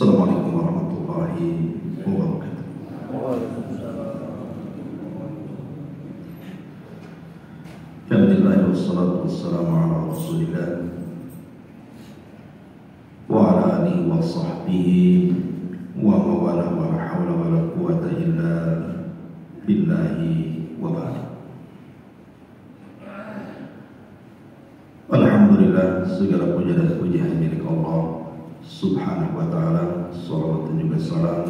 Assalamualaikum warahmatullahi wabarakatuh. Alhamdulillah wassalatu wassalamu ala Rasulillah wa ala alihi wa sahbihi wa mawala wa la hawla wa la quwwata illa billahi wa ba'd. Alhamdulillah, segala puja dan pujian milik Allah Subhanahu wa ta'ala. Salawat dan juga salam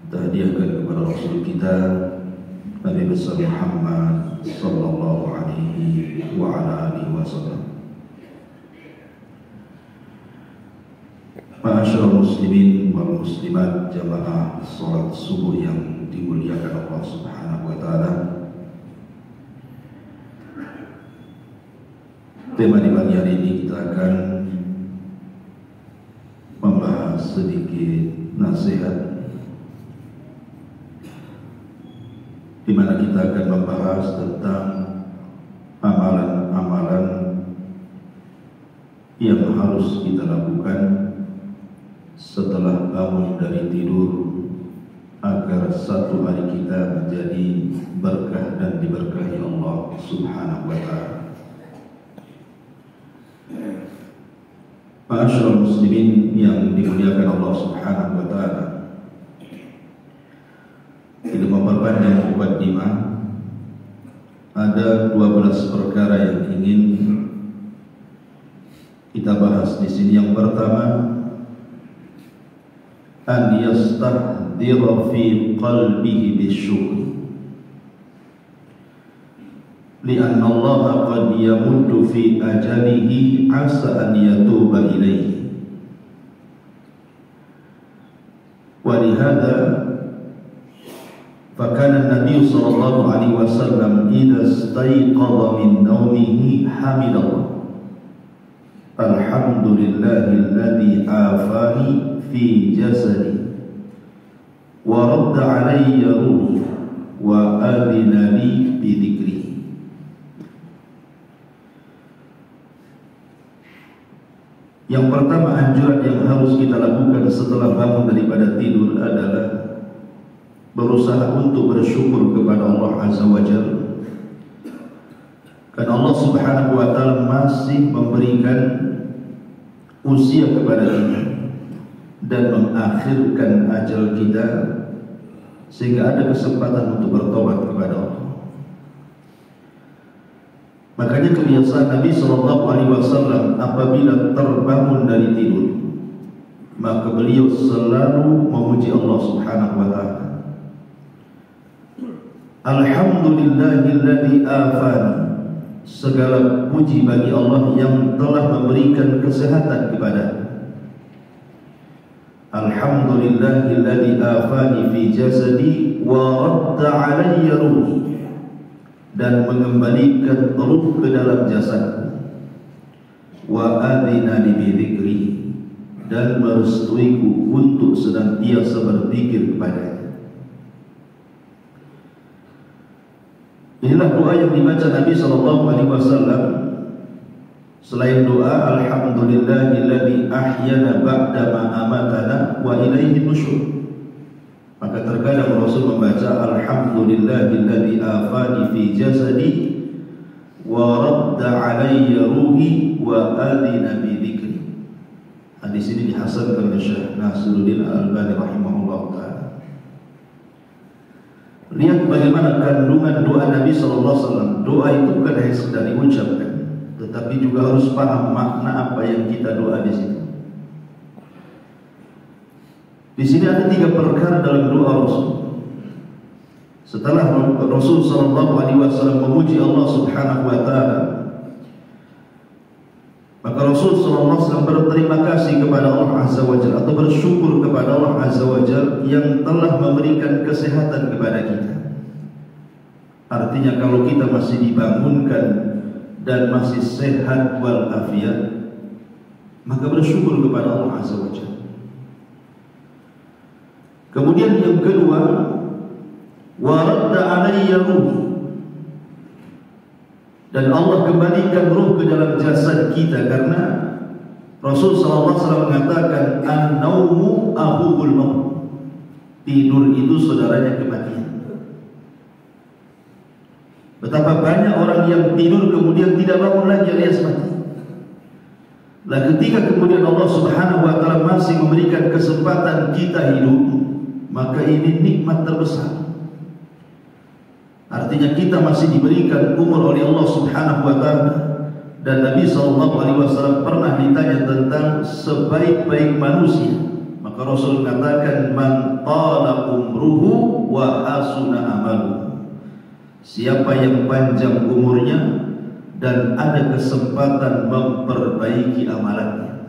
kita hadiahkan kepada Rasul kita Nabi besar Muhammad sallallahu alaihi wa ala alihi wasallam. Ma'asyiral muslimin wal muslimat, jamaah salat subuh yang dimuliakan Allah Subhanahu wa ta'ala. Tema di pagi hari ini kita akan membahas sedikit nasihat, di mana kita akan membahas tentang amalan-amalan yang harus kita lakukan setelah bangun dari tidur agar satu hari kita menjadi berkah dan diberkahi Allah Subhanahu wa ta'ala. Ma'asyiral muslimin yang dimuliakan Allah Subhanahu wa ta'ala, tidak memperpanjang muqaddimah, ada 12 perkara yang ingin kita bahas di sini. Yang pertama, an yastahdhira fi qalbihi bisyukr, li'anna Allah qad yamuddu fi ajalihi asa an yatuba ilaihi, wa lihada fakana an-nabiy sallallahu alaihi wasallam idza istayqadha min nawmihi hamidallah, alhamdulillahilladzi afani fi jasadi wa radda alayya ruhi wa adina li bi dhikri. Yang pertama, anjuran yang harus kita lakukan setelah bangun daripada tidur adalah berusaha untuk bersyukur kepada Allah Azza wa Jalla, karena Allah Subhanahu wa ta'ala masih memberikan usia kepada kita dan mengakhirkan ajal kita, sehingga ada kesempatan untuk bertobat kepada Allah. Makanya kebiasaan Nabi sallallahu alaihi wasallam apabila terbangun dari tidur, maka beliau selalu memuji Allah Subhanahu wa ta'ala. Alhamdulillahilladzi afani, segala puji bagi Allah yang telah memberikan kesehatan kepada. Alhamdulillahilladzi afani fi jasadi wa radda alayya ruhi, dan mengembalikan ruh ke dalam jasad. Wa adina li bi dzikri, dan merestuiku untuk senantiasa berzikir kepada-Nya. Inilah doa yang dibaca Nabi sallallahu alaihi wasallam. Selain doa alhamdulillahilladzi ahyana ba'da ma amatana wa ilaihi nusyur, maka terkadang Rasul membaca alhamdulillahilladzi afani fi jasadi wa radda alayya ruhi wa adina bi dzikri. Hadis ini dihasankan oleh Syekh Nasiruddin Al-Albani rahimahullah ta'ala. Lihat bagaimana kandungan doa Nabi sallallahu alaihi wasallam. Doa itu bukan hanya sekedar diucapkan, tetapi juga harus paham makna apa yang kita doa di situ. Di sini ada 3 perkara dalam doa Rasul. Setelah Rasul sallallahu alaihi wasallam memuji Allah Subhanahu wa ta'ala, maka Rasul sallallahu alaihi wasallam berterima kasih kepada Allah Azza wa Jalla, atau bersyukur kepada Allah Azza wa Jalla yang telah memberikan kesehatan kepada kita. Artinya kalau kita masih dibangunkan dan masih sehat wal afiat, maka bersyukur kepada Allah Azza wa Jalla. Kemudian yang kedua, wa radda alayya ruh, dan Allah kembalikan ruh ke dalam jasad kita, karena Rasul SAW mengatakan an-naumu akhul maut. Tidur itu saudaranya kematian. Betapa banyak orang yang tidur kemudian tidak bangun lagi alias mati. Lah ketika kemudian Allah Subhanahu wa taala masih memberikan kesempatan kita hidup, maka ini nikmat terbesar. Artinya kita masih diberikan umur oleh Allah Subhanahu wa taala. Dan Nabi SAW pernah ditanya tentang sebaik-baik manusia. Maka Rasul mengatakan man tala umruhu wa hasuna amaluhu. Siapa yang panjang umurnya dan ada kesempatan memperbaiki amalannya.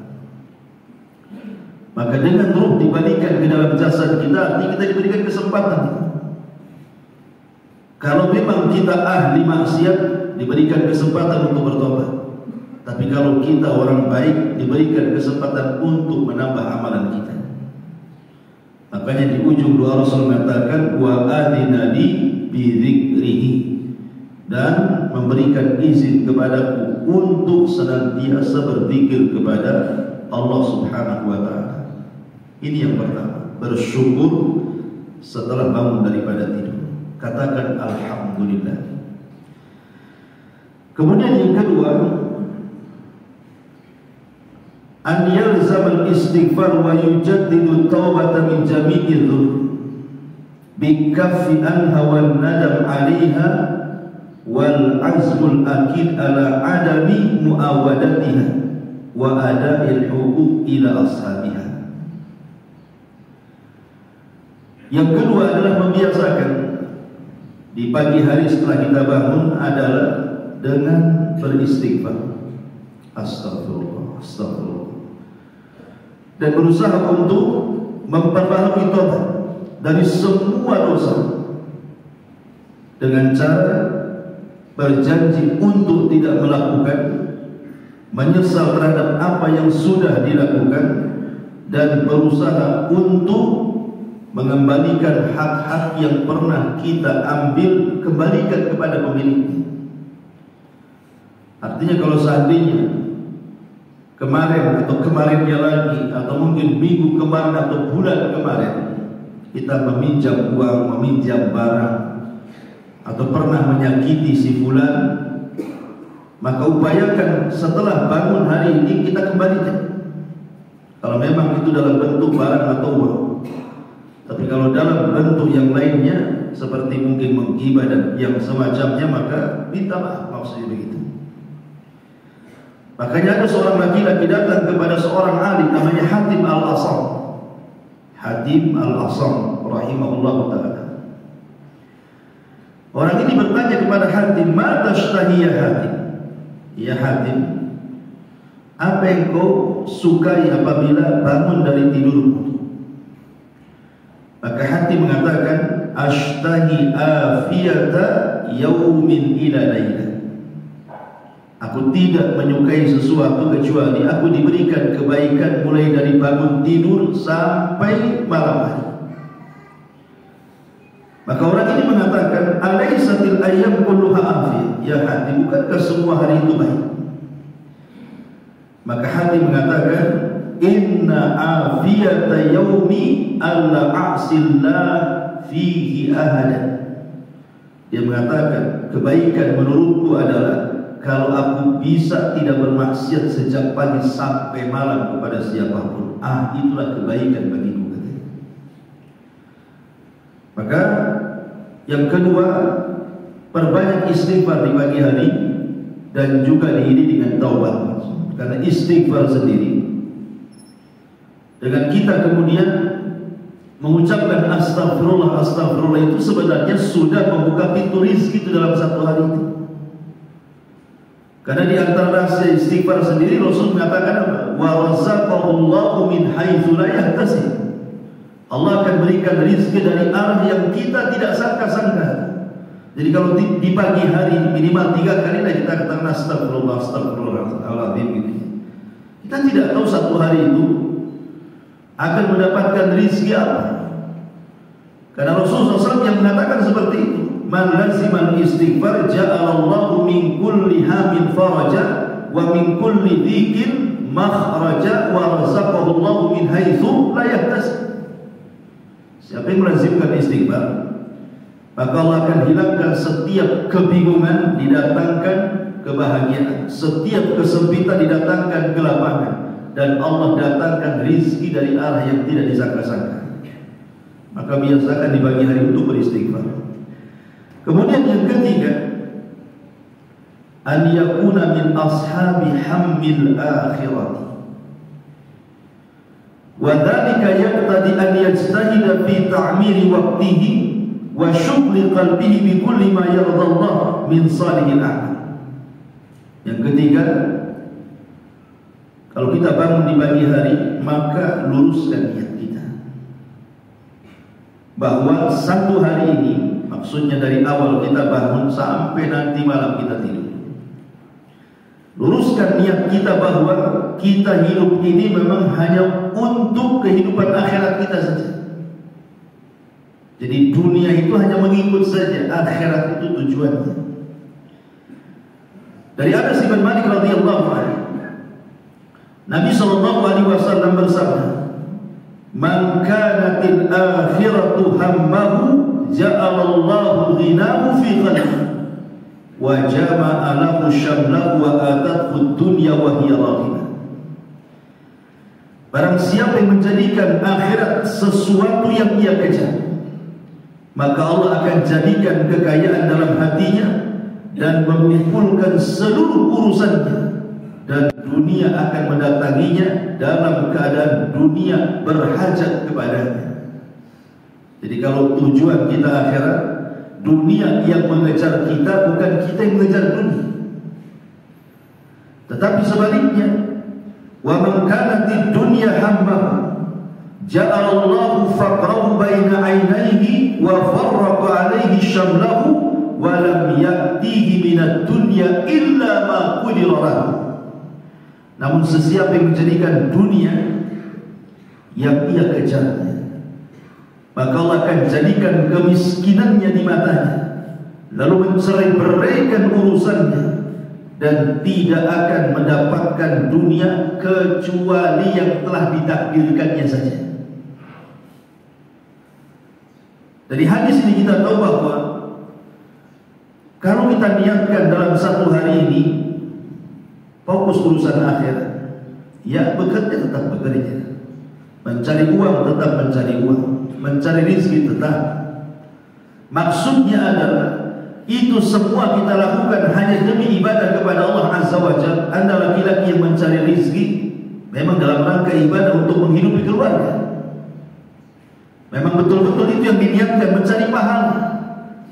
Maka dengan ruh dibalikan ke dalam jasad kita, artinya kita diberikan kesempatan. Kalau memang kita ahli maksiat, diberikan kesempatan untuk bertobat. Tapi kalau kita orang baik, diberikan kesempatan untuk menambah amalan kita. Makanya di ujung doa Rasul mengatakan wa adina li bi dzikrihi, dan memberikan izin kepadaku untuk senantiasa berzikir kepada Allah Subhanahu wa taala. Ini yang pertama, bersyukur setelah bangun daripada tidur. Katakan alhamdulillah. Kemudian yang kedua, an yalzam al-istighfar wa yujaddidu taubata min jami'i dzunub bi kaffi anha wan nadam 'alaiha wal azmul akid ala adami muawadatiha wa ada'il huquq ila ashabiha. Yang kedua adalah membiasakan di pagi hari setelah kita bangun adalah dengan beristighfar. Astagfirullah, astagfirullah. Dan berusaha untuk memperbaharui tobat dari semua dosa dengan cara berjanji untuk tidak melakukan, menyesal terhadap apa yang sudah dilakukan, dan berusaha untuk mengembalikan hak-hak yang pernah kita ambil, kembalikan kepada pemiliknya. Artinya kalau seandainya kemarin atau kemarinnya lagi, atau mungkin minggu kemarin atau bulan kemarin kita meminjam uang, meminjam barang, atau pernah menyakiti si fulan, maka upayakan setelah bangun hari ini kita kembalikan. Kalau memang itu dalam bentuk barang atau uang. Tapi kalau dalam bentuk yang lainnya, seperti mungkin menggibah dan yang semacamnya, maka minta maaf, maksudnya begitu. Makanya ada seorang laki-laki datang kepada seorang alim namanya Hatim Al-Asam. Hatim Al-Asam rahimahullah ta'ala. Orang ini bertanya kepada Hatim, "Ma tashtahi ya Hatim?" Ya Hatim, apa yang kau sukai apabila bangun dari tidurmu? Maka Hatim mengatakan, "Ashtahi afiyata yaumin ila laila." Aku tidak menyukai sesuatu kecuali aku diberikan kebaikan mulai dari bangun tidur sampai malam hari. Maka orang ini mengatakan, "Alaisatil ayyam kulluha afiyah?" Ya Hatim, bukankah semua hari itu baik? Maka Hatim mengatakan, "Inna afiyata yaumi alla a'sillah fihi ahadan." Dia mengatakan, kebaikan menurutku adalah kalau aku bisa tidak bermaksiat sejak pagi sampai malam kepada siapapun. Itulah kebaikan bagiku, katanya. Maka yang kedua, perbanyak istighfar di pagi hari, dan juga diiringi dengan taubat. Karena istighfar sendiri, dengan kita kemudian mengucapkan astagfirullah, astagfirullah, itu sebenarnya sudah membuka pintu rizki itu dalam satu hari itu. Karena di antara rahasia istighfar sendiri, Rasul mengatakan apa? Wa razaqahullahu min haitsu la yahtasib. Allah akan berikan rizki dari arah yang kita tidak sangka-sangka. Jadi kalau di pagi hari minimal 3 kali lah kita katakan astagfirullah, astagfirullahaladzim gitu. Kita tidak tahu satu hari itu akan mendapatkan rizki apa. Karena Rasulullah SAW yang mengatakan seperti itu. Man lazimal istighfar ja'alallahu min kulli hamin faraja wa min kulli dhikin makhraja min haitsu la yahtasib. Siapa yang melazimkan istighfar, maka Allah akan hilangkan setiap kebingungan, didatangkan kebahagiaan. Setiap kesempitan didatangkan kelapangan, dan Allah datangkan rizki dari arah yang tidak disangka-sangka. Maka biasakan di pagi hari untuk beristighfar. Kemudian yang ketiga, an yakuna min ashabi hammil akhirati. Wa dzalika yaqtadi an yajtahida fi ta'miri waqtihi wa syughli qalbihi bi kulli ma yarda Allah min salihil a'mal. Yang ketiga, kalau kita bangun di pagi hari, maka luruskan niat kita bahwa satu hari ini, maksudnya dari awal kita bangun sampai nanti malam kita tidur, luruskan niat kita bahwa kita hidup ini memang hanya untuk kehidupan akhirat kita saja. Jadi dunia itu hanya mengikut saja, akhirat itu tujuannya. Dari Anas bin Malik radhiyallahu anhu, Nabi sallallahu alaihi wasallam bersabda, "Man kanatil akhiratu hammahu ja'alallahu ghinahu fi qalbihi wa jama'a lahu syamlahu wa atathu dunya wa hiya raghibah." Barang siapa yang menjadikan akhirat sesuatu yang ia kejar, maka Allah akan jadikan kekayaan dalam hatinya dan mengumpulkan seluruh urusannya, dan dunia akan mendatanginya dalam keadaan dunia berhajat kepadanya. Jadi kalau tujuan kita akhirat, dunia yang mengejar kita, bukan kita yang mengejar dunia. Tetapi sebaliknya, wa man kanatid dunya hammahu ja'alallahu faqrahu baina 'ainaihi wa farraqa 'alaihi syamlahu wa lam ya'tihi minad dunya illa ma qudira lahu. Namun sesiapa yang menjadikan dunia yang ia kejarnya, maka Allah akan jadikan kemiskinannya di matanya, lalu mencerai-beraikan urusannya, dan tidak akan mendapatkan dunia kecuali yang telah ditakdirkannya saja. Dari hadis ini kita tahu bahwa kalau kita niatkan dalam satu hari ini fokus urusan akhirat, ya bekerja tetap bekerja, mencari uang tetap mencari uang, mencari rezeki tetap. Maksudnya adalah itu semua kita lakukan hanya demi ibadah kepada Allah Azza wa Jalla. Anda laki-laki yang mencari rezeki memang dalam rangka ibadah untuk menghidupi keluarga, memang betul-betul itu yang diniatkan, mencari pahala.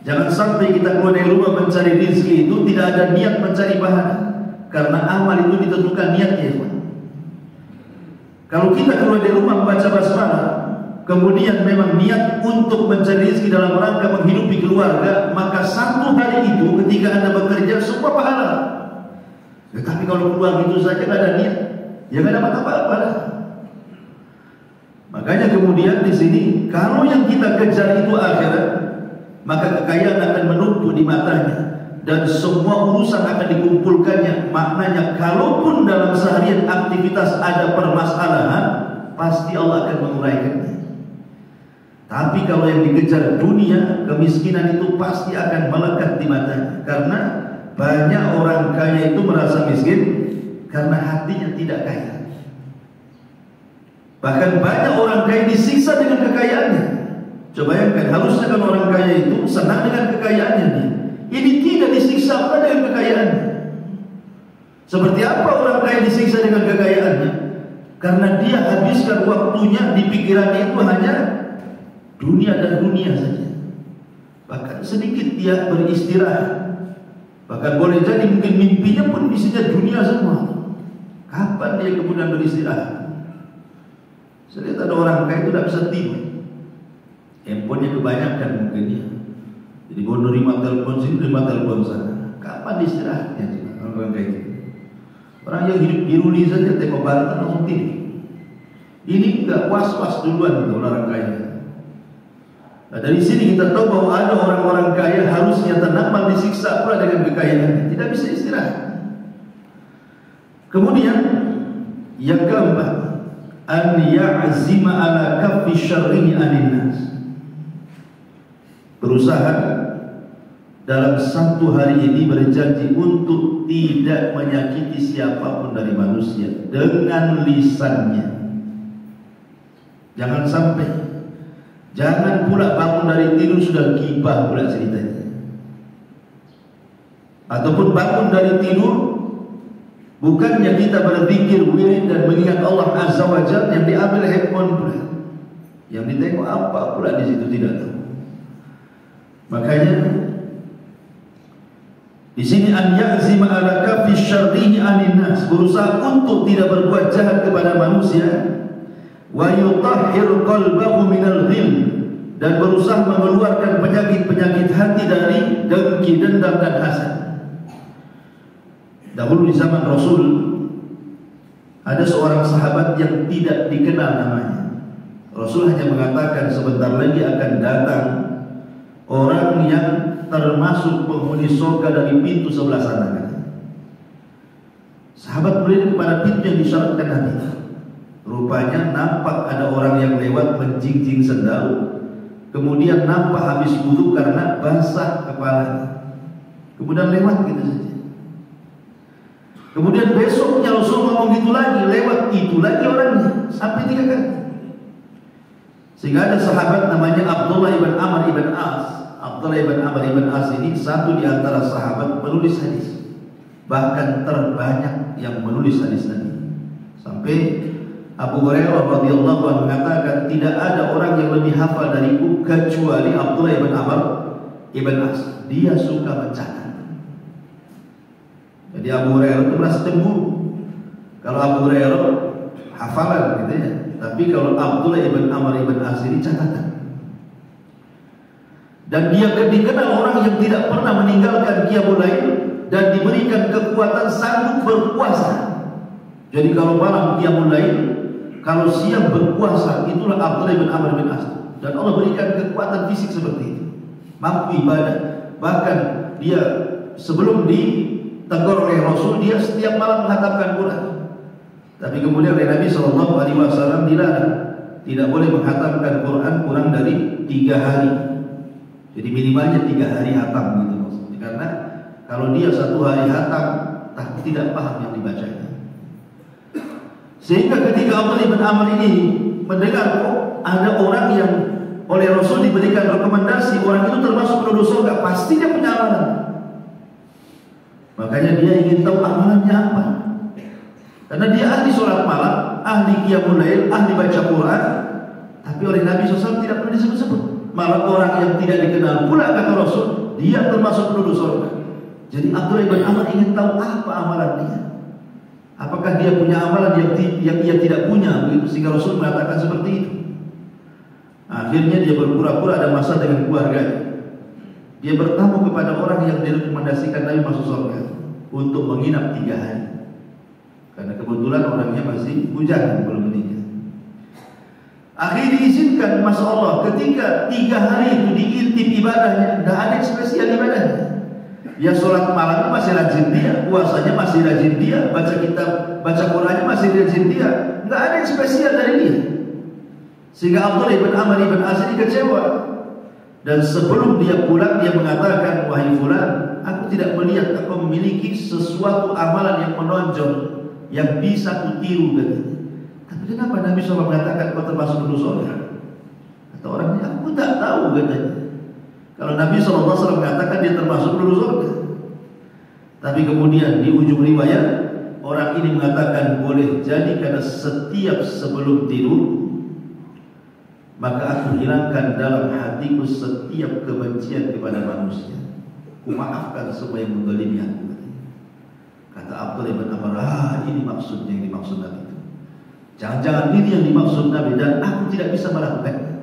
Jangan sampai kita keluar dari rumah mencari rezeki itu tidak ada niat mencari pahala, karena amal itu ditentukan niatnya. Kalau kita keluar dari rumah membaca basmalah, kemudian memang niat untuk mencari rezeki dalam rangka menghidupi keluarga, maka satu hari itu ketika Anda bekerja semua pahala. Tetapi kalau keluar itu saja tidak ada niat, ya tidak dapat apa-apa. Makanya kemudian di sini, kalau yang kita kejar itu akhirat, maka kekayaan akan menumpuk di matanya, dan semua urusan akan dikumpulkannya. Maknanya kalaupun dalam seharian aktivitas ada permasalahan, pasti Allah akan menguraikannya. Tapi kalau yang dikejar dunia, kemiskinan itu pasti akan melekat di matanya. Karena banyak orang kaya itu merasa miskin karena hatinya tidak kaya. Bahkan banyak orang kaya disiksa dengan kekayaannya. Coba bayangkan, harusnya kan orang kaya itu senang dengan kekayaannya nih. Ini tidak disiksa dengan kekayaannya. Seperti apa orang kaya disiksa dengan kekayaannya? Karena dia habiskan waktunya di pikirannya itu hanya dunia dan dunia saja. Bahkan sedikit dia beristirahat. Bahkan boleh jadi mungkin mimpinya pun isinya dunia semua. Kapan dia kemudian beristirahat? Saya lihat ada orang kaya itu tidak bisa tidur. Handphonenya kebanyakan mungkin ya. Jadi mau nerima telepon sini, nerima telepon sana. Kapan istirahatnya orang kayak gitu? Orang yang hidup di ruli saja tengok barat langsung tidur. Ini enggak was-was duluan gitu orang kaya. Nah, dari sini kita tahu bahwa ada orang-orang kaya harusnya tenang, malah disiksa pula dengan kekayaan, tidak bisa istirahat. Kemudian yang keempat, an ya'zima ala kaffi syarrihi anin nas. Berusaha dalam satu hari ini berjanji untuk tidak menyakiti siapapun dari manusia dengan lisannya. Jangan sampai, jangan pula bangun dari tidur sudah gibah pula ceritanya. Ataupun bangun dari tidur, bukannya kita berzikir, wirid dan mengingat Allah Azza wa Jalla, yang diambil handphone pula, yang ditengok apa pula di situ tidak tahu. Makanya di sini an ya'zima ala kaffi syarrihi anin nas, berusaha untuk tidak berbuat jahat kepada manusia, wa yutahhir qalbahu minal ghil, dan berusaha mengeluarkan penyakit-penyakit hati dari dengki, dendam dan hasad. Dahulu di zaman Rasul ada seorang sahabat yang tidak dikenal namanya. Rasul hanya mengatakan sebentar lagi akan datang orang yang termasuk penghuni surga dari pintu sebelah sana. Sahabat berdiri kepada pintu yang disyaratkan Nabi. Rupanya nampak ada orang yang lewat menjingjing sendal, kemudian nampak habis wudu karena basah kepalanya, kemudian lewat gitu saja. Kemudian besoknya Rasul ngomong gitu lagi, lewat itu lagi orangnya sampai 3 kali. Sehingga ada sahabat namanya Abdullah ibn Amr ibn As. Abdullah ibn Amr ibn As ini satu di antara sahabat penulis hadis, bahkan terbanyak yang menulis hadis Nabi. Sampai Abu Hurairah radhiyallahu anhu mengatakan tidak ada orang yang lebih hafal dariku kecuali Abdullah ibn Amr ibn As. Dia suka mencatat. Jadi Abu Hurairah itu merasa cemburu kalau Abu Hurairah hafalan gitu ya, tapi kalau Abdullah ibn Amr ibn As ini catatan. Dan dia dikenal orang yang tidak pernah meninggalkan qiyamul lail dan diberikan kekuatan sanggup berpuasa. Jadi kalau malam qiyamul lail, kalau siang berpuasa, itulah Abdullah bin Amr bin As. Dan Allah berikan kekuatan fisik seperti itu, mampu ibadah. Bahkan dia sebelum ditegur oleh Rasul, dia setiap malam menghatamkan Quran. Tapi kemudian oleh Nabi SAW dilarang, tidak boleh menghatamkan Quran kurang dari 3 hari. Jadi minimalnya 3 hari hatam gitu maksudnya. Karena kalau dia 1 hari hatam, tidak paham yang dibacanya. Sehingga ketika Abdullah bin Amr ini mendengar kok ada orang yang oleh Rasul diberikan rekomendasi, orang itu termasuk penduduk surga, pasti dia punya amalan. Makanya dia ingin tahu amalannya apa. Karena dia ahli sholat malam, ahli qiyamul lail, ahli baca Quran, tapi oleh Nabi SAW tidak pernah disebut-sebut. Malah orang yang tidak dikenal pula kata Rasul, dia termasuk penduduk surga. Jadi Abdullah bin Amr ingin tahu apa amalan dia. Apakah dia punya amalan yang ia tidak punya, begitu, sehingga Rasul mengatakan seperti itu. Akhirnya dia berpura-pura ada masalah dengan keluarganya. Dia bertamu kepada orang yang direkomendasikan Nabi masuk surga untuk menginap 3 hari. Karena kebetulan orangnya masih bujang, belum menikah. Akhirnya diizinkan, Masya Allah, ketika 3 hari itu diintip ibadahnya, tidak ada yang spesial ibadahnya. Ya sholat malamnya masih rajin dia, puasanya masih rajin dia, baca kitab, baca Qurannya masih rajin dia, nggak ada yang spesial dari dia. Sehingga Abdullah bin Amr bin As ini kecewa. Dan sebelum dia pulang, dia mengatakan, wahai fulan, aku tidak melihat kau memiliki sesuatu amalan yang menonjol yang bisa kutiru katanya. Tapi kenapa Nabi SAW mengatakan kau termasuk penduduk surga? Kata orangnya, aku tak tahu katanya. Kalau Nabi SAW mengatakan dia termasuk penduduk surga. Tapi kemudian di ujung riwayat, orang ini mengatakan boleh jadi karena setiap sebelum tidur, maka aku hilangkan dalam hatiku setiap kebencian kepada manusia. Ku maafkan semua yang menzalimi aku. Kata Abdullah bin Amr, ini maksudnya yang dimaksud Nabi itu. Jangan-jangan ini yang dimaksud Nabi, dan aku tidak bisa melakukannya.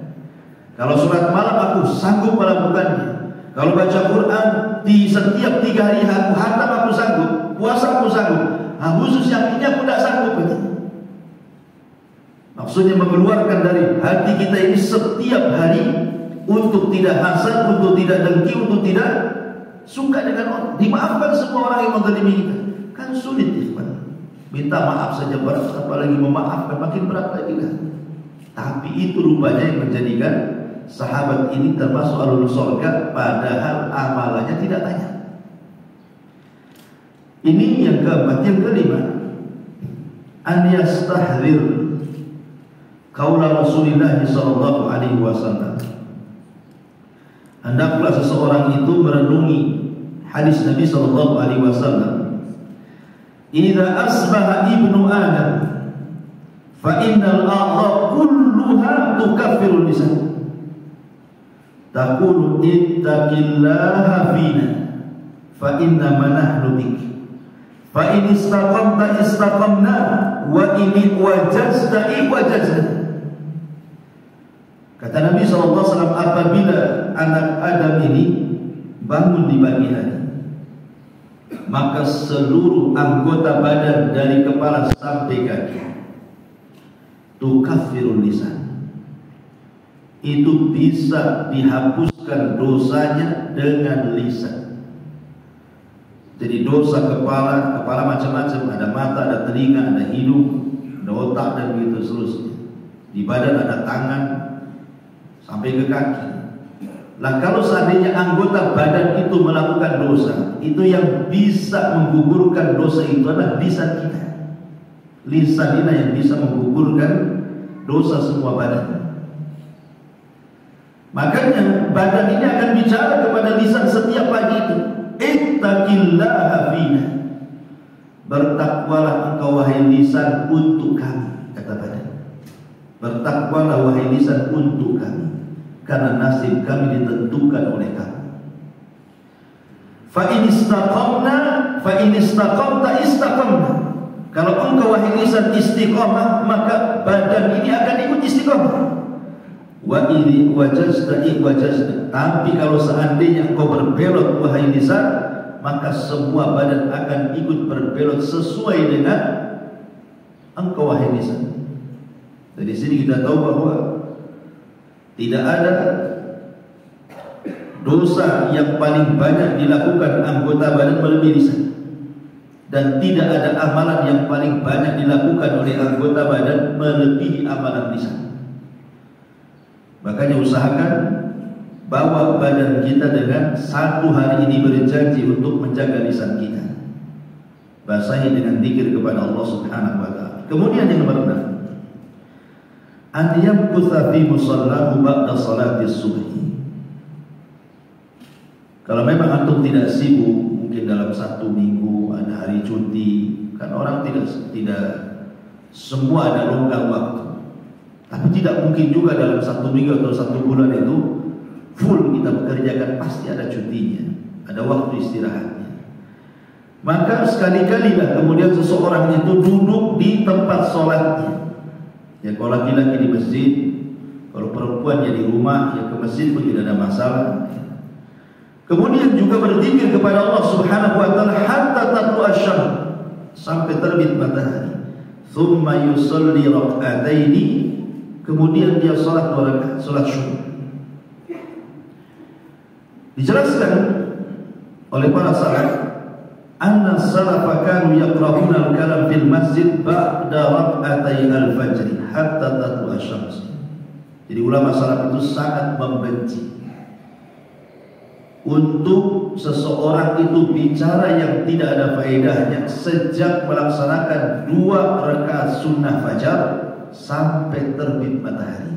Kalau sholat malam aku sanggup melakukannya. Kalau baca Quran di setiap 3 hari aku hatam aku sanggup. Puasa aku sanggup. Khusus yang ini aku tidak sanggup. Maksudnya mengeluarkan dari hati kita ini setiap hari untuk tidak hasad, untuk tidak dengki, untuk tidak suka dengan orang. Dimaafkan semua orang yang menzalimi kita. Kan sulit, ikhwan. Minta maaf saja berat, apalagi memaafkan makin berat lagi kan. Tapi itu rupanya yang menjadikan sahabat ini termasuk ahlul surga, padahal amalannya tidak banyak. Ini yang keempat. Yang kelima, an yastahzir qaula Rasulullah sallallahu alaihi wasallam. Hendaklah seseorang itu merenungi hadis Nabi sallallahu alaihi wasallam. Idza asbaha ibnu Adam fa innal a'dha kulluha tukaffiru lisan. Taqulu ittaqillaha fina fa inna ma nahnu bik. Fa in istaqamta istaqamna wa in wajazta wajazna. Kata Nabi SAW, apabila anak Adam ini bangun di pagi hari, maka seluruh anggota badan dari kepala sampai kaki tukaffirul lisan, itu bisa dihapuskan dosanya dengan lisan. Jadi dosa kepala macam-macam, ada mata, ada telinga, ada hidung, ada otak dan begitu seterusnya. Di badan ada tangan sampai ke kaki. Lah kalau seandainya anggota badan itu melakukan dosa, itu yang bisa menggugurkan dosa itu adalah lisan kita. Lisan ini yang bisa menggugurkan dosa semua badan. Makanya badan ini akan bicara kepada lisan setiap pagi itu, ittaqillaha fina. Bertakwalah engkau wahai lisan untuk kami, kata badan. Bertakwalah wahai lisan untuk kami, karena nasib kami ditentukan oleh kamu. Fa in istaqamta istaqamna. Kalau engkau wahai lisan istiqamah, maka badan ini akan ikut istiqamah. Wa idzi wajazta wajazna. Tapi kalau seandainya engkau berbelot wahai lisan, maka semua badan akan ikut berbelot sesuai dengan engkau wahai lisan. Dari sini kita tahu bahwa tidak ada dosa yang paling banyak dilakukan anggota badan melebihi lisan, dan tidak ada amalan yang paling banyak dilakukan oleh anggota badan melebihi amalan lisan. Makanya usahakan bawa badan kita dengan satu hari ini berjanji untuk menjaga lisan kita, basahi dengan zikir kepada Allah Subhanahu wa taala. Kemudian yang nomor 6, an yamkutha fi musallahu ba'da salati subhi. Kalau memang antum tidak sibuk, mungkin dalam 1 minggu ada hari cuti, kan orang tidak semua ada longgar waktu. Tapi tidak mungkin juga dalam 1 minggu atau 1 bulan itu full kita bekerjakan, pasti ada cutinya, ada waktu istirahatnya. Maka sekali-kalilah kemudian seseorang itu duduk di tempat sholatnya. Ya, kalau laki-laki di masjid, kalau perempuannya di rumah, ya ke masjid pun tidak ada masalah. Kemudian juga berzikir kepada Allah Subhanahu wa taala hatta tatlu asy-syams, sampai terbit matahari. Tsumma yusalli rak'ataini, kemudian dia salat 2 rakaat, salat syukur. Dijelaskan oleh para salaf, anna salafa kanu yaqra'una al-kalam fil masjid ba'da rak'atay al-fajr hatta tatlu asy-syams. Jadi ulama salaf itu sangat membenci untuk seseorang itu bicara yang tidak ada faedahnya sejak melaksanakan 2 rakaat sunnah fajar sampai terbit matahari.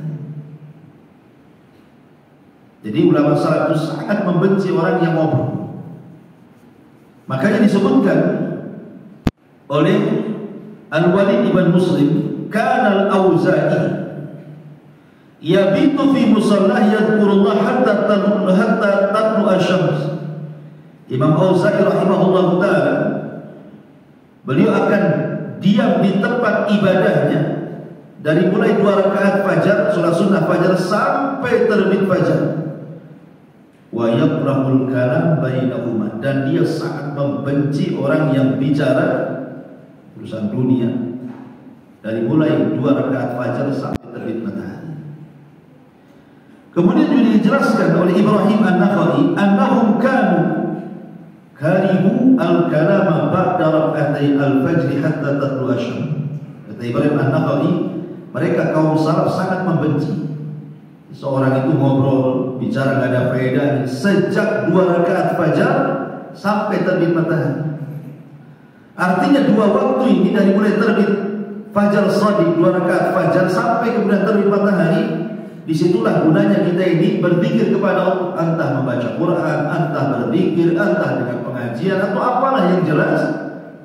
Jadi ulama salaf itu sangat membenci orang yang ngobrol. Makanya disebutkan oleh Al-Walid ibn Muslim, kana al-Auza'i yabitu fi musallah yadhkurullah hatta tatlu asy-syams. Imam Auza'i rahimahullah taala, beliau akan diam di tempat ibadahnya dari mulai 2 rakaat fajar, salat sunnah fajar sampai terbit fajar. Wa yakrahul kalam bainahuma, dan dia sangat membenci orang yang bicara urusan dunia dari mulai 2 rakaat fajar sampai terbit matahari. Kemudian juga dijelaskan oleh Ibrahim An-Nakhai, annahum kanu karihu al-kalama ba'da rak'atay al-fajr hatta tatlu asy-syams. Kata Ibrahim An-Nakha'i, mereka kaum salaf sangat membenci seorang itu ngobrol, bicara nggak ada faedahnya sejak 2 rakaat fajar sampai terbit matahari. Artinya 2 waktu ini dari mulai terbit fajar shadiq 2 rakaat fajar sampai kemudian terbit matahari, disitulah gunanya kita ini berzikir kepada Allah, entah membaca Quran, entah berzikir, entah dengan pengajian atau apalah yang jelas,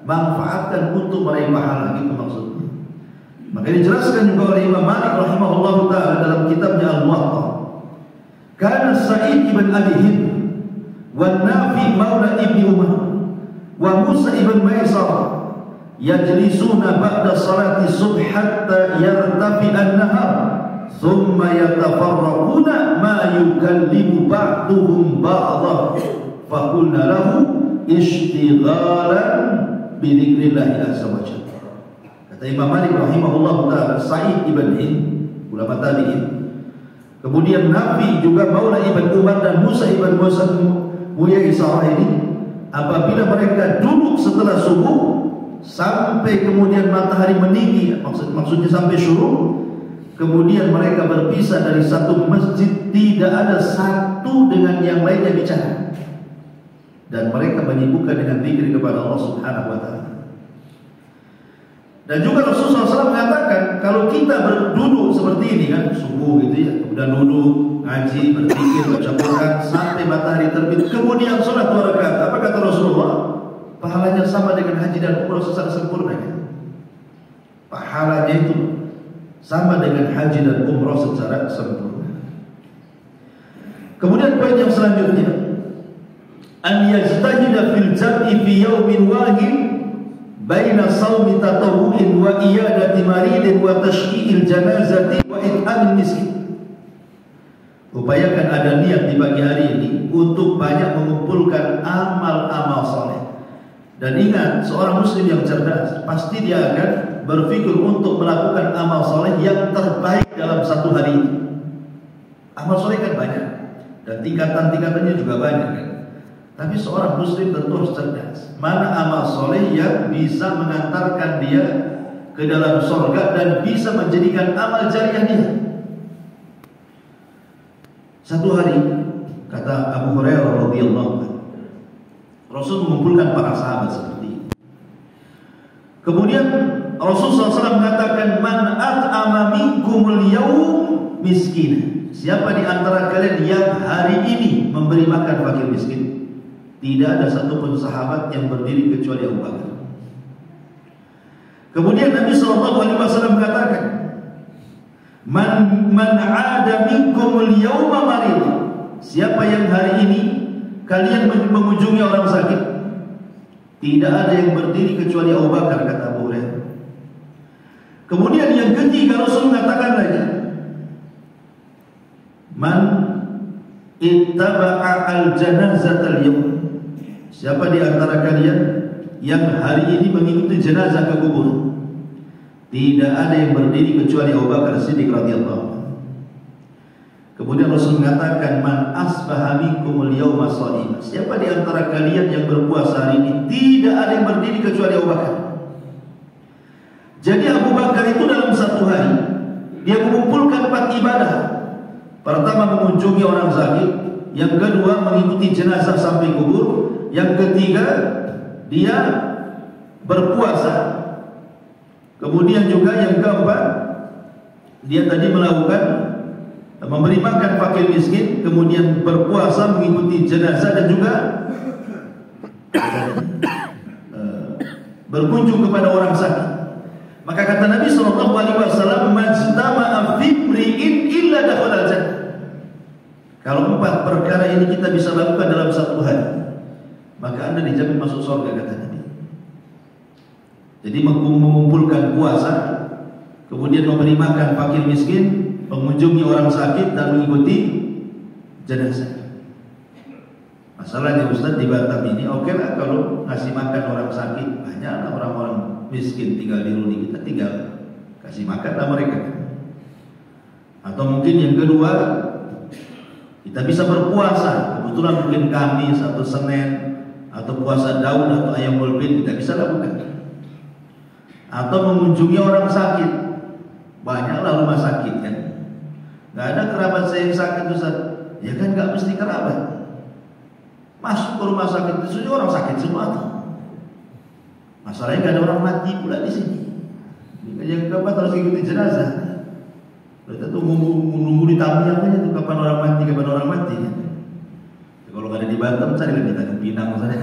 manfaatkan untuk meraih pahala, gitu maksudnya. Maka dijelaskan juga oleh Imam Malik rahimahullah ta'ala dalam kitabnya Al-Muwatta. Kana Sa'id ibn Abi Hind wa Nafi maula ibni Umar wa Musa ibn Maisarah yajlisuna ba'da salati subh hatta yartafi an-nahar thumma yatafarraquna ma yukallimu ba'duhum ba'dha faqulna lahu ishtighalan bi dzikrillah azza wa jalla. Kata Imam Malik rahimahullah ta'ala, Sa'id ibn Hind, ulama tabi'in, kemudian Nafi juga Maula ibn Umar dan Musa ibn Maisarah ini, apabila mereka duduk setelah subuh sampai kemudian matahari meninggi, maksudnya sampai syuruk, kemudian mereka berpisah dari satu masjid, tidak ada satu dengan yang lainnya bicara, dan mereka menyibukkan dengan zikir kepada Allah Subhanahu wa ta'ala. Dan juga Rasulullah SAW mengatakan, kalau kita berduduk seperti ini kan, subuh gitu ya, kemudian duduk, ngaji, berzikir, baca Quran sampai matahari terbit, kemudian sholat 2 rakaat, apa kata Rasulullah? Pahalanya sama dengan haji dan umrah secara sempurna ya. Pahalanya itu sama dengan haji dan umrah secara sempurna. Kemudian poin yang selanjutnya, an yajtahida fil jam'i fi yaumin wahid baina shaumi tatawwu'in wa iyadati maridin wa tashyi'il janazati wa it'amil miskin. Upayakan ada niat di pagi hari ini untuk banyak mengumpulkan amal-amal soleh. Dan ingat, seorang muslim yang cerdas pasti dia akan berpikir untuk melakukan amal soleh yang terbaik dalam satu hari ini. Amal soleh kan banyak dan tingkatan-tingkatannya juga banyak kan. Tapi seorang muslim tentu harus cerdas. Mana amal soleh yang bisa mengantarkan dia ke dalam surga dan bisa menjadikan amal jariah dia. Satu hari, kata Abu Hurairah radhiyallahu anhu, Rasul mengumpulkan para sahabat seperti ini. Kemudian Rasul SAW mengatakan, man at'ama minkumul yawm miskin. Siapa di antara kalian yang hari ini memberi makan fakir miskin? Tidak ada satupun sahabat yang berdiri kecuali Abu Bakar. Kemudian Nabi SAW mengatakan, Man 'ada minkumul yawma marid. Siapa yang hari ini kalian mengunjungi orang sakit? Tidak ada yang berdiri kecuali Abu Bakar, kata Abu Hurairah. Kemudian yang ketiga Rasul mengatakan lagi, Man ittaba'a al-janazata al-yawm. Siapa di antara kalian yang hari ini mengikuti jenazah ke kubur? Tidak ada yang berdiri kecuali Abu Bakar Siddiq radhiyallahu anhu. Kemudian Rasul mengatakan, man asbaha minkumul yawma sha'ima. Siapa di antara kalian yang berpuasa hari ini? Tidak ada yang berdiri kecuali Abu Bakar. Jadi Abu Bakar itu dalam satu hari dia mengumpulkan 4 ibadah. Pertama mengunjungi orang sakit, yang kedua mengikuti jenazah sampai kubur, yang ketiga dia berpuasa. Kemudian juga yang keempat, dia tadi melakukan memberi makan fakir miskin, kemudian berpuasa, mengikuti jenazah, dan juga berkunjung kepada orang sakit. Maka kata Nabi SAW, majtama'a fimri'in illa dakhala jannah. Kalau 4 perkara ini kita bisa lakukan dalam satu hari, maka Anda dijamin masuk surga, kata Nabi. Jadi mengumpulkan puasa, kemudian memberi makan fakir miskin, mengunjungi orang sakit, dan mengikuti jenazah. Masalahnya Ustaz, di Batam ini oke lah kalau ngasih makan orang sakit, banyaklah orang-orang miskin tinggal di Runi, kita tinggal kasih makanlah mereka. Atau mungkin yang kedua, kita bisa berpuasa. Kebetulan mungkin Kamis atau Senin atau puasa daun atau ayam bulbin tidak bisa lakukan. Atau mengunjungi orang sakit, banyaklah rumah sakit kan. Nggak ada kerabat saya yang sakit Ustaz, ya kan nggak mesti kerabat. Masuk ke rumah sakit itu orang sakit semua tuh. Masalahnya nggak ada orang mati pula di sini. Yang keempat harus ikuti jenazah. Kita tuh nunggu di tabiannya tuh kapan orang mati, kapan orang mati. Kalau nggak ada di Batam, cari kita ke Pinang saja.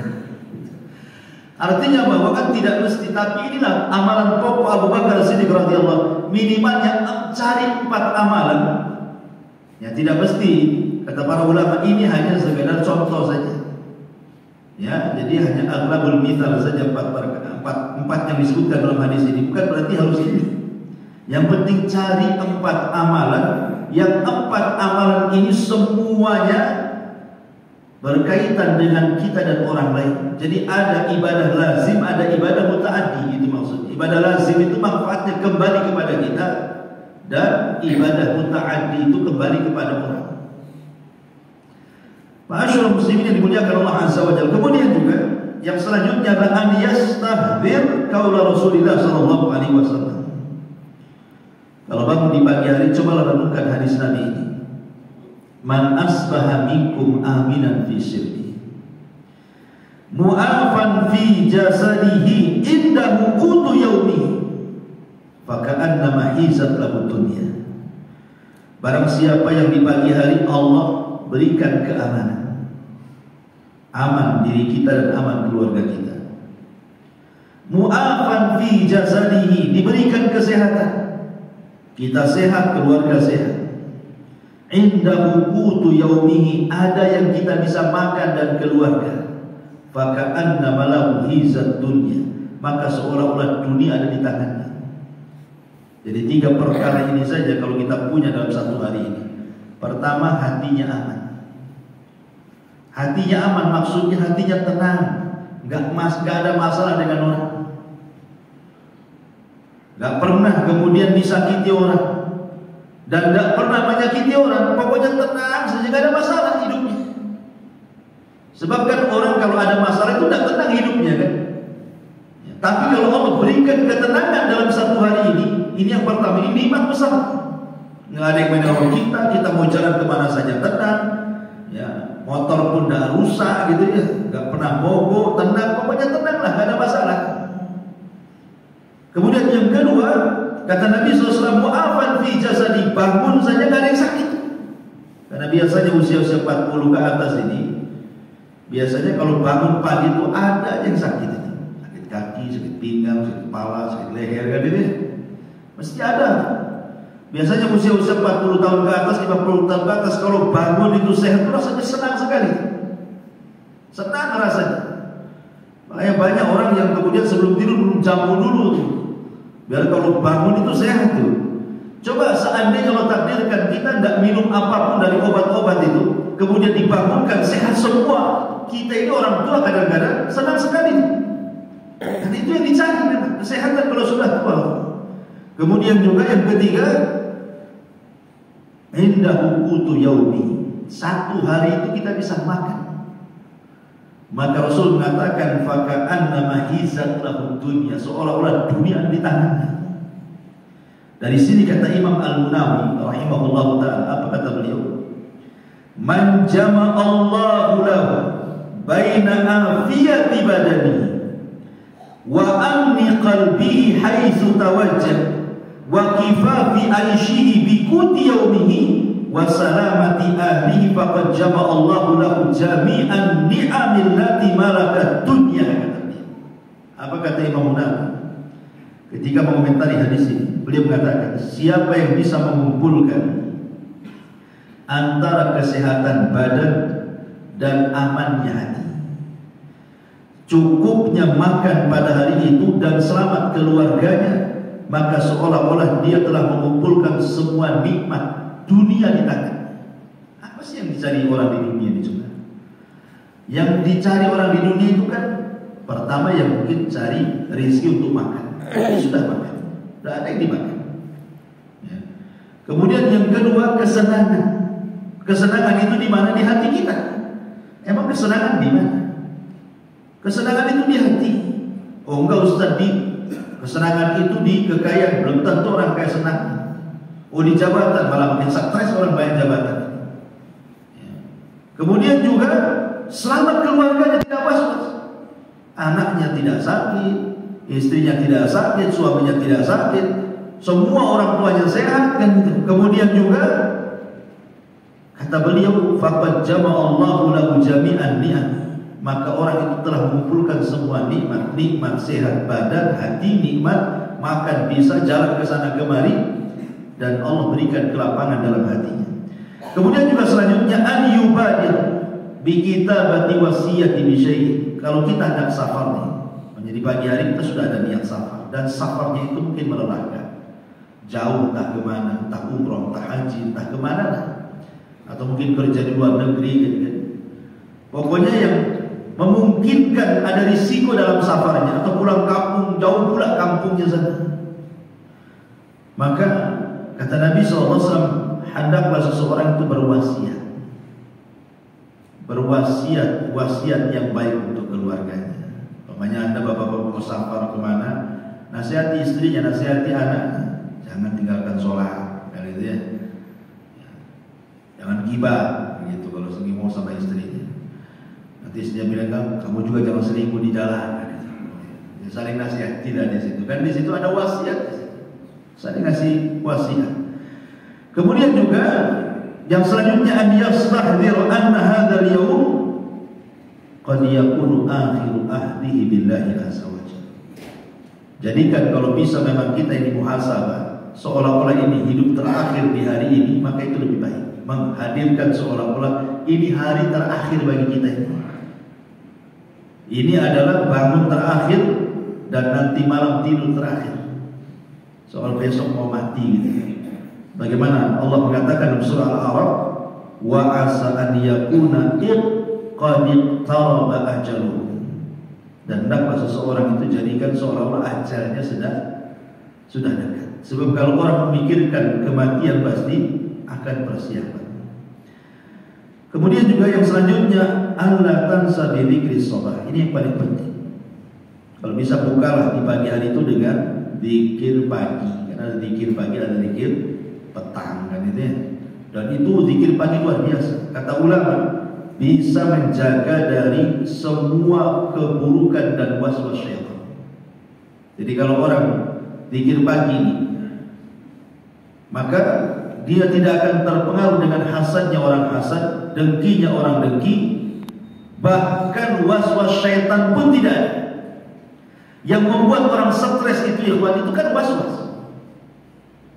Artinya bahwa kan tidak mesti, tapi inilah amalan pokok Abu Bakar Siddiq radhiyallahu, minimalnya cari 4 amalan. Ya tidak mesti, kata para ulama ini hanya sekedar contoh saja. Ya, jadi hanya aghlabul mithal saja 4 yang disebutkan dalam hadis ini, bukan berarti harus ini. Yang penting cari 4 amalan, yang 4 amalan ini semuanya berkaitan dengan kita dan orang lain. Jadi ada ibadah lazim, ada ibadah mutaaddi, itu maksudnya. Ibadah lazim itu manfaatnya kembali kepada kita, dan ibadah mutaaddi itu kembali kepada orang. Ma'asyiral muslimin yang dimuliakan Allah Azza wa Jalla. Kemudian juga yang selanjutnya adalah an yastahdir qaula Rasulullah sallallahu alaihi wasallam. Kalau bangun di pagi hari, cobalah renungkan hadis Nabi ini. Man asbaha minkum aminan fi sirri mu'afan fi jasadihi indahu qutu yaumihi faka'annama hizat lahu dunya. Barang siapa yang di pagi hari Allah berikan keamanan, aman diri kita dan aman keluarga kita. Mu'afan fi jasadihi, diberikan kesehatan, kita sehat, keluarga sehat. Indahu qutu yaumihi, ada yang kita bisa makan dan keluarga. Faka'annama lahu hizat dunya, maka seolah-olah dunia ada di tangannya. Jadi 3 perkara ini saja kalau kita punya dalam satu hari ini. Pertama, hatinya aman. Hatinya aman maksudnya hatinya tenang, nggak ada masalah dengan orang, nggak pernah kemudian disakiti orang, dan nggak pernah menyakiti orang. Pokoknya tenang saja, nggak ada masalah hidupnya. Sebab kan orang kalau ada masalah itu nggak tenang hidupnya kan. Tapi kalau Allah berikan ketenangan dalam satu hari ini yang pertama, ini nikmat besar. Nggak ada yang menolong kita mau jalan kemana saja tenang, ya motor pun nggak rusak gitu ya, nggak pernah mogok, tenang, pokoknya tenang lah, nggak ada masalah. Kemudian yang kedua, kata Nabi SAW, mu'afan fi jasadi, bangun saja nggak ada yang sakit. Karena biasanya usia-usia 40 ke atas ini, biasanya kalau bangun pagi itu ada yang sakit itu. Sakit kaki, sakit pinggang, sakit kepala, sakit leher kan ini. Mesti ada. Biasanya usia-usia 40 tahun ke atas, 50 tahun ke atas, kalau bangun itu sehat itu rasanya senang sekali. Senang rasanya. Makanya banyak orang yang kemudian sebelum tidur belum jamu dulu tuh, biar kalau bangun itu sehat tuh. Coba seandainya Allah takdirkan kita tidak minum apapun dari obat-obat itu, kemudian dibangunkan sehat semua, kita ini orang tua kadang-kadang senang sekali. Dan itu yang dicari memang, kesehatan kalau sudah tua. Kemudian juga yang ketiga, indahu qutu yaumi, satu hari itu kita bisa makan. Maka Rasul mengatakan faka'annama hizat lahu dunya, seolah-olah dunia di tangannya. Dari sini kata Imam Al-Munawi rahimahullahu ta'ala, apa kata beliau? Man jama'allahu lahu baina afiyati badanihi wa amni qalbihi haitsu tawajjah wa kifafi aishihi bi quti yaumihi wa salamati ahlihi faqad jama'allahu lahu jami'an ni'amil lati malakat dunya. Apa kata Imam Nawawi ketika mengomentari hadis ini? Beliau mengatakan, siapa yang bisa mengumpulkan antara kesehatan badan dan amannya hati, cukupnya makan pada hari itu dan selamat keluarganya, maka seolah-olah dia telah mengumpulkan semua nikmat dunia di tangan. Apa sih yang dicari orang di dunia ini juga? Yang dicari orang di dunia itu kan pertama yang mungkin cari rezeki untuk makan. Sudah makan, tidak ada yang dimakan. Ya. Kemudian yang kedua, kesenangan. Kesenangan itu di mana? Di hati kita. Emang kesenangan di mana? Kesenangan itu di hati. Oh enggak Ustaz, kesenangan itu di kekayaan. Belum tentu orang kaya senang. Oh di jabatan, malah makin stres orang banyak jabatan. Ya. Kemudian juga selamat keluarganya tidak was-was. Anaknya tidak sakit, istrinya tidak sakit, suaminya tidak sakit, semua orang tuanya sehat kan. Kemudian juga kata beliau, faqad jama'allahu lahu jami'an ni'am. Maka orang itu telah mengumpulkan semua nikmat, nikmat sehat badan, hati, nikmat makan, bisa jalan ke sana kemari, dan Allah berikan kelapangan dalam hatinya. Kemudian juga selanjutnya an yubadir bi kitabati wasiyati bi syai'. Kalau kita hendak safar nih, menjadi pagi hari kita sudah ada niat safar, dan safarnya itu mungkin melelahkan, jauh entah kemana, entah umroh, entah haji, entah kemana lah, atau mungkin kerja di luar negeri gitu. Pokoknya yang memungkinkan ada risiko dalam safarnya, atau pulang kampung, jauh pula kampungnya sana. Maka kata Nabi SAW, hendaklah seseorang itu berwasiat. Berwasiat, wasiat yang baik untuk keluarganya. Umpamanya Anda bapak-bapak mau safar kemana, nasihati istrinya, nasihati anaknya, jangan tinggalkan sholat, kan itu ya. Jangan gibah, begitu kalau lagi mau sama istrinya. Nanti istrinya bilang, kamu juga jangan selingkuh di jalan. Ya, saling nasihat, tidak di situ. Kan di situ ada wasiat, saling ngasih wasiat. Kemudian juga yang selanjutnya, an yastahdir anna hadzal yaum qad yakunu akhiru ahdihi billahi azza wajalla. Jadikan kalau bisa memang kita ini muhasabah, seolah-olah ini hidup terakhir di hari ini, maka itu lebih baik. Menghadirkan seolah-olah ini hari terakhir bagi kita ini. Ini adalah bangun terakhir dan nanti malam tidur terakhir. Soal besok mau mati gitu. Bagaimana Allah mengatakan dalam surah Al-A'raf, wa asa an yakuna qad iqtaraba ajaluhu. Dan hendaklah seseorang itu jadikan seolah-olah ajalnya sudah dekat. Sebab kalau orang memikirkan kematian pasti akan persiapan. Kemudian juga yang selanjutnya, alla tansa bi dzikris shabah. Ini yang paling penting. Kalau bisa bukalah di pagi hari itu dengan zikir pagi. Karena ada zikir pagi, ada zikir petang kan itu ya. Dan itu zikir pagi luar biasa. Kata ulama, bisa menjaga dari semua keburukan dan waswas syaitan. Jadi kalau orang zikir pagi, maka dia tidak akan terpengaruh dengan hasadnya orang hasad, dengkinya orang dengki, bahkan waswas syaitan pun tidak ada. Yang membuat orang stres itu ikhwan, itu kan waswas.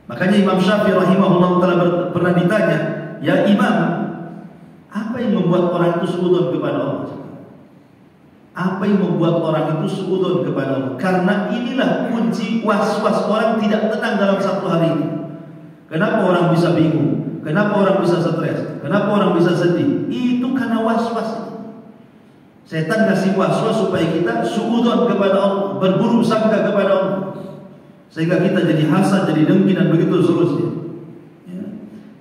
Makanya Imam Syafi'i rahimahullah ta'ala pernah ditanya, ya Imam, apa yang membuat orang itu suudzon kepada Allah? Apa yang membuat orang itu suudzon kepada Allah? Karena inilah kunci waswas orang tidak tenang dalam satu hari ini. Kenapa orang bisa bingung? Kenapa orang bisa stres? Kenapa orang bisa sedih? Itu karena waswas. Setan kasih waswas supaya kita suudzon kepada Allah, berburuk sangka kepada Allah, sehingga kita jadi hasad, jadi dengki dan begitu seterusnya. Ya.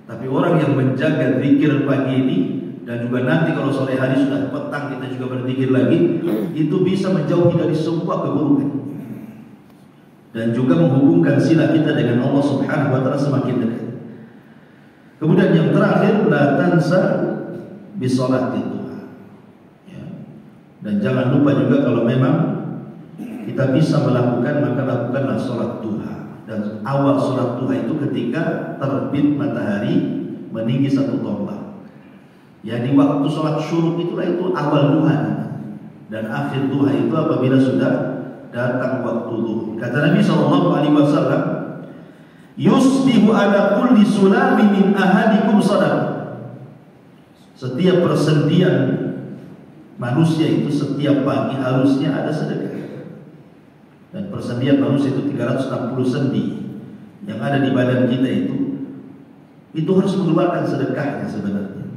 Tapi orang yang menjaga zikir pagi ini, dan juga nanti kalau sore hari sudah petang kita juga berzikir lagi, itu bisa menjauhi dari semua keburukan dan juga menghubungkan sila kita dengan Allah Subhanahu wa taala semakin dekat. Kemudian yang terakhir, la tansa bi sholati duha. Ya. Dan jangan lupa juga kalau memang kita bisa melakukan, maka lakukanlah sholat duha. Dan awal sholat duha itu ketika terbit matahari meninggi satu tombak. Ya, di waktu sholat syuruk itulah itu awal duha. Dan akhir duha itu apabila sudah datang waktu zuhur. Kata Nabi SAW, yusbihu ala kulli sulami min ahadikum sadaqah. Setiap persendian manusia itu setiap pagi harusnya ada sedekah. Dan persendian manusia itu 360 sendi yang ada di badan kita itu harus mengeluarkan sedekahnya sebenarnya.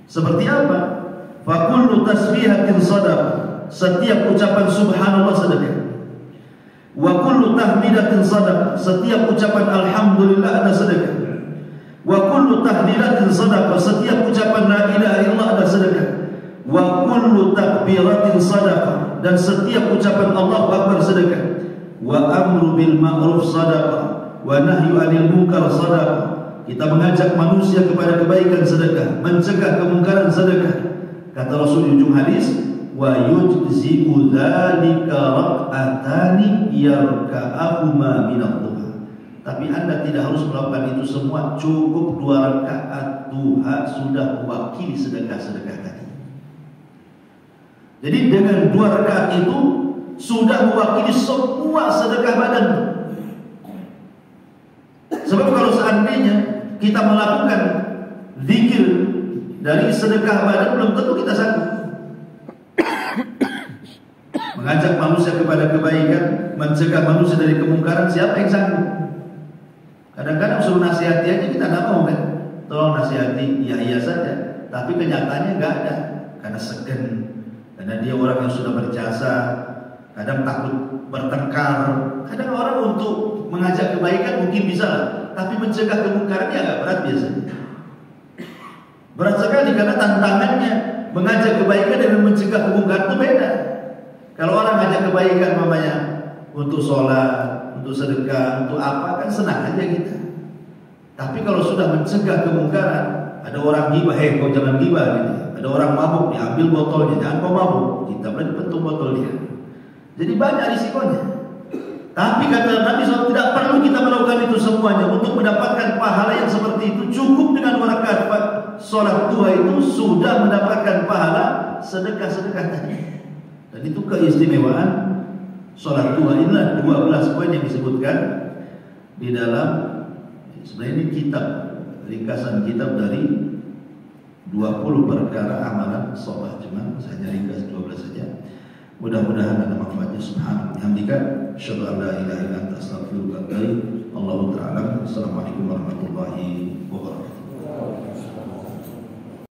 Seperti apa? Fa kullu tasbihatin sadaqah. Setiap ucapan subhanallah sedekah. Wa kullu tahmidatin sadaqah. Setiap ucapan alhamdulillah ada sedekah. Wa kullu tahlilatin sadaqah. Setiap ucapan la ilaha illallah ada sedekah. Wa kullu takbiratin sadaqah. dan setiap ucapan Allahu Akbar sedekah. Wa amru bil ma'ruf sadaqah wa nahyu 'anil munkar sadaqah. Kita mengajak manusia kepada kebaikan sedekah, mencegah kemungkaran sedekah. Kata Rasul di ujung hadis, wa yujzi'u dzalika rak'atani yarka'ahuma min ad-duha. Tapi Anda tidak harus melakukan itu semua, cukup 2 rakaat duha sudah mewakili sedekah-sedekah tadi. Jadi dengan 2 rakaat itu sudah mewakili semua sedekah badan. Sebab kalau seandainya kita melakukan zikir dari sedekah badan, belum tentu kita sanggup. Mengajak manusia kepada kebaikan, mencegah manusia dari kemungkaran, siapa yang sanggup? Kadang-kadang suruh nasihati aja kita tidak mau kan. Tolong nasihati, iya saja. Tapi kenyataannya nggak ada, karena segan, karena dia orang yang sudah berjasa. Kadang takut bertengkar. Kadang orang untuk mengajak kebaikan mungkin bisa, tapi mencegah kemungkaran ya agak berat biasanya. Berat sekali karena tantangannya mengajak kebaikan dengan mencegah kemungkaran itu beda. Kalau orang ngajak kebaikan mamanya untuk sholat, untuk sedekah, untuk apa, kan senang aja kita. Tapi kalau sudah mencegah kemungkaran, ada orang gibah, kau jangan gibah gitu. Ada orang mabuk, diambil botolnya, jangan kau mabuk, kita beli bentuk botol dia. Jadi banyak risikonya. Tapi kata Nabi SAW, tidak perlu kita melakukan itu semuanya untuk mendapatkan pahala yang seperti itu. Cukup dengan 2 rakaat sholat duha itu sudah mendapatkan pahala sedekah-sedekah tadi. Dan itu keistimewaan sholat duha. Inilah 12 poin yang disebutkan di dalam, sebenarnya ini kitab, ringkasan kitab dari 20 perkara amalan sholat. Cuma saya hanya ringkas 12 saja. Mudah-mudahan ada manfaatnya. Subhanallah, bihamdika, asyhadu an la ilaha illa anta, astaghfiruka wa atubu ilaik. Allahu ta'ala. Assalamualaikum warahmatullahi wabarakatuh.